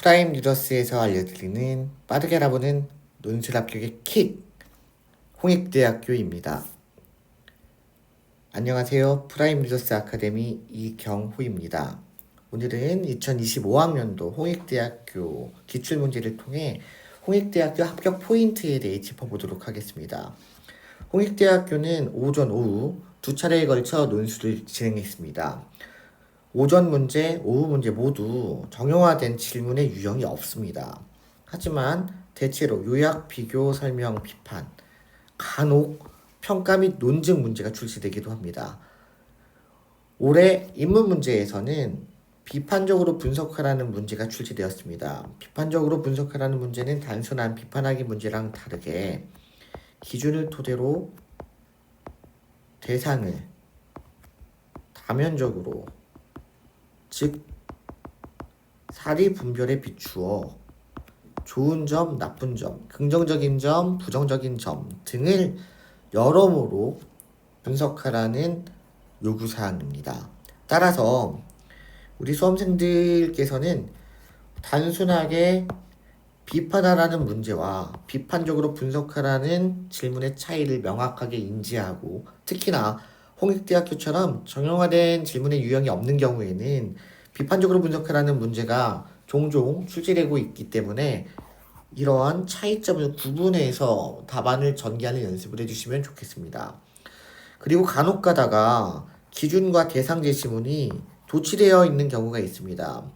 프라임 리더스에서 알려드리는 빠르게 알아보는 논술 합격의 킥 홍익대학교입니다. 안녕하세요. 프라임 리더스 아카데미 이경호입니다. 오늘은 2025학년도 홍익대학교 기출문제를 통해 홍익대학교 합격 포인트에 대해 짚어보도록 하겠습니다. 홍익대학교는 오전, 오후 두 차례에 걸쳐 논술을 진행했습니다. 오전 문제, 오후 문제 모두 정형화된 질문의 유형이 없습니다. 하지만 대체로 요약, 비교, 설명, 비판, 간혹 평가 및 논증 문제가 출시되기도 합니다. 올해 인문 문제에서는 비판적으로 분석하라는 문제가 출시되었습니다. 비판적으로 분석하라는 문제는 단순한 비판하기 문제랑 다르게 기준을 토대로 대상을 다면적으로, 즉 사리 분별에 비추어 좋은 점, 나쁜 점, 긍정적인 점, 부정적인 점 등을 여러모로 분석하라는 요구사항입니다. 따라서 우리 수험생들께서는 단순하게 비판하라는 문제와 비판적으로 분석하라는 질문의 차이를 명확하게 인지하고, 특히나 홍익대학교처럼 정형화된 질문의 유형이 없는 경우에는 비판적으로 분석하라는 문제가 종종 출제되고 있기 때문에 이러한 차이점을 구분해서 답안을 전개하는 연습을 해주시면 좋겠습니다. 그리고 간혹 가다가 기준과 대상 제시문이 도치되어 있는 경우가 있습니다.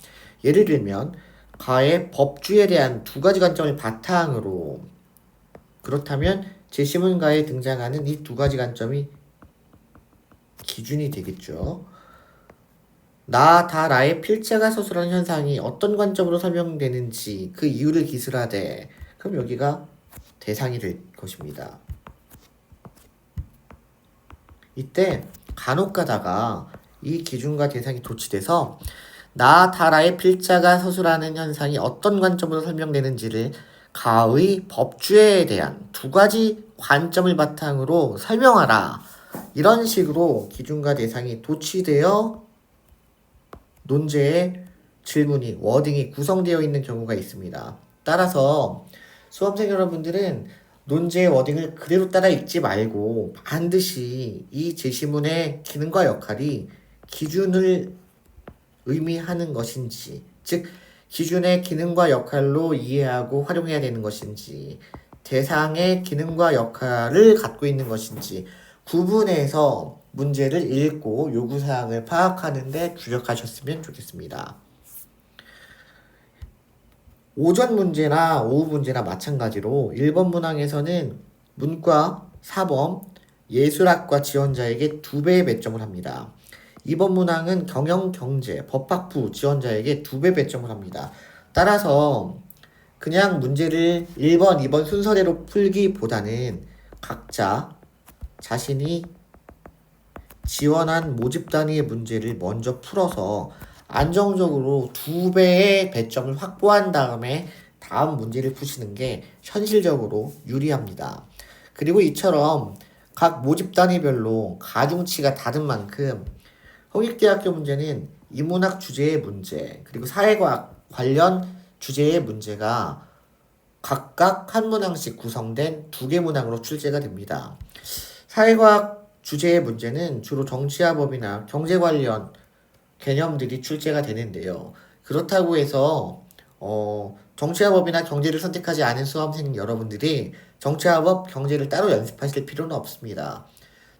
예를 들면 가의 법주에 대한 두 가지 관점을 바탕으로, 그렇다면 제시문가에 등장하는 이 두 가지 관점이 기준이 되겠죠. 나, 다, 라의 필자가 서술하는 현상이 어떤 관점으로 설명되는지 그 이유를 기술하되, 그럼 여기가 대상이 될 것입니다. 이때 간혹 가다가 이 기준과 대상이 도치돼서 나, 다, 라의 필자가 서술하는 현상이 어떤 관점으로 설명되는지를 가의 법주에 대한 두 가지 관점을 바탕으로 설명하라, 이런 식으로 기준과 대상이 도치되어 논제의 질문이, 워딩이 구성되어 있는 경우가 있습니다. 따라서 수험생 여러분들은 논제의 워딩을 그대로 따라 읽지 말고 반드시 이 제시문의 기능과 역할이 기준을 의미하는 것인지, 즉 기준의 기능과 역할로 이해하고 활용해야 되는 것인지, 대상의 기능과 역할을 갖고 있는 것인지 구분해서 문제를 읽고 요구사항을 파악하는 데 주력하셨으면 좋겠습니다. 오전 문제나 오후 문제나 마찬가지로 1번 문항에서는 문과, 사범, 예술학과 지원자에게 2배의 배점을 합니다. 2번 문항은 경영, 경제, 법학부 지원자에게 2배 배점을 합니다. 따라서 그냥 문제를 1번, 2번 순서대로 풀기보다는 각자 자신이 지원한 모집 단위의 문제를 먼저 풀어서 안정적으로 2배의 배점을 확보한 다음에 다음 문제를 푸시는 게 현실적으로 유리합니다. 그리고 이처럼 각 모집 단위별로 가중치가 다른 만큼 홍익대학교 문제는 인문학 주제의 문제, 그리고 사회과학 관련 주제의 문제가 각각 한 문항씩 구성된 2개 문항으로 출제가 됩니다. 사회과학 주제의 문제는 주로 정치와 법이나 경제 관련 개념들이 출제가 되는데요. 그렇다고 해서 정치와 법이나 경제를 선택하지 않은 수험생 여러분들이 정치와 법, 경제를 따로 연습하실 필요는 없습니다.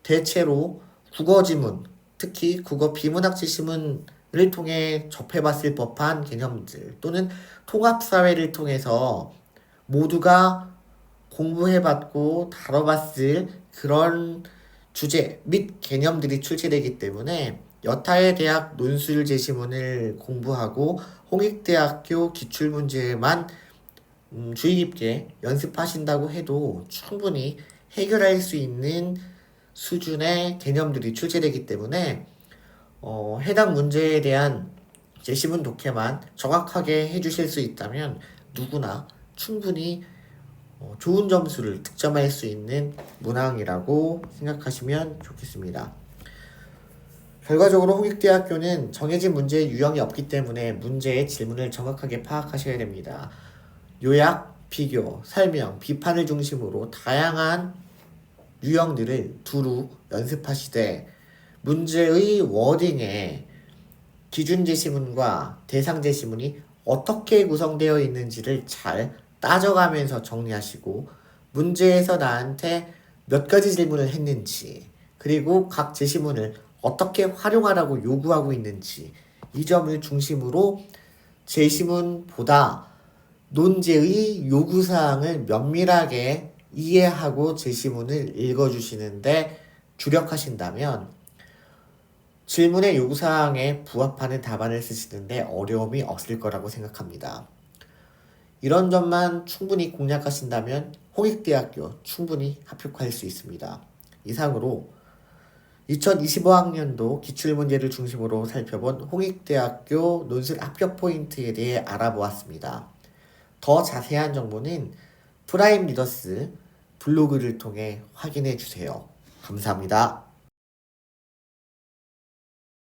대체로 국어 지문, 특히 국어 비문학 지시문을 통해 접해봤을 법한 개념들, 또는 통합사회를 통해서 모두가 공부해봤고 다뤄봤을 그런 주제 및 개념들이 출제되기 때문에 여타의 대학 논술 제시문을 공부하고 홍익대학교 기출문제만 주의 깊게 연습하신다고 해도 충분히 해결할 수 있는 수준의 개념들이 출제되기 때문에 해당 문제에 대한 제시문 독해만 정확하게 해주실 수 있다면 누구나 충분히 좋은 점수를 득점할 수 있는 문항이라고 생각하시면 좋겠습니다. 결과적으로 홍익대학교는 정해진 문제의 유형이 없기 때문에 문제의 질문을 정확하게 파악하셔야 됩니다. 요약, 비교, 설명, 비판을 중심으로 다양한 유형들을 두루 연습하시되 문제의 워딩에 기준 제시문과 대상 제시문이 어떻게 구성되어 있는지를 잘 따져가면서 정리하시고 문제에서 나한테 몇 가지 질문을 했는지 그리고 각 제시문을 어떻게 활용하라고 요구하고 있는지 이 점을 중심으로 제시문보다 논제의 요구사항을 면밀하게 이해하고 제시문을 읽어주시는데 주력하신다면 질문의 요구사항에 부합하는 답안을 쓰시는데 어려움이 없을 거라고 생각합니다. 이런 점만 충분히 공략하신다면 홍익대학교 충분히 합격할 수 있습니다. 이상으로 2025학년도 기출문제를 중심으로 살펴본 홍익대학교 논술 합격 포인트에 대해 알아보았습니다. 더 자세한 정보는 프라임 리더스 블로그를 통해 확인해 주세요. 감사합니다.